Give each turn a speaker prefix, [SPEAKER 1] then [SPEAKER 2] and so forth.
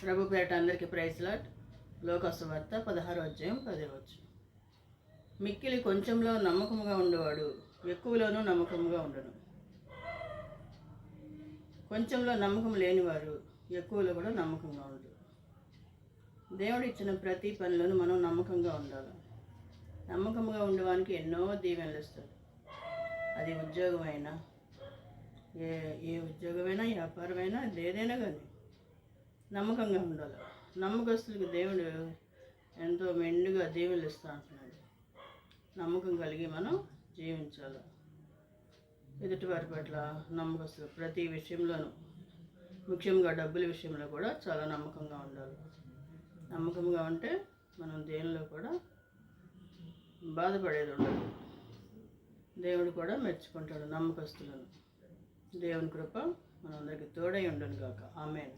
[SPEAKER 1] ప్రభు పేట అందరికీ praise lot. లోకసువార్త 16వ అధ్యాయం 10వ వచనం. మిక్కిలి కొంచెంలో నమ్మకముగా ఉండేవాడు ఎక్కువలోనూ నమ్మకముగా ఉండను. కొంచెంలో నమ్మకం లేనివారు ఎక్కువలో కూడా నమ్మకంగా ఉండరు. దేవుడు ఇచ్చిన ప్రతి పనిలోనూ మనం నమ్మకంగా ఉండాలి. నమ్మకంగా ఉండడానికి ఎన్నో దీవెనలు ఇస్తాడు. అది ఉద్యోగమైనా, ఏ ఉద్యోగమైనా, వ్యాపారమైనా, ఏదైనా కానీ నమ్మకంగా ఉండాలి. నమ్మకస్తులకు దేవుడు ఎంతో మెండుగా దీవెనలు ఇస్తూ అంటున్నాడు. నమ్మకం కలిగి మనం జీవించాలి. ఎదుటివారి పట్ల నమ్మకస్తులు ప్రతి విషయంలోనూ, ముఖ్యంగా డబ్బుల విషయంలో కూడా చాలా నమ్మకంగా ఉండాలి. నమ్మకంగా ఉంటే మనం దేనిలో కూడా బాధపడేది ఉండదు. దేవుడు కూడా మెచ్చుకుంటాడు నమ్మకస్తులను. దేవుని కృప మనందరికీ తోడై ఉండను గాక. ఆమేన్.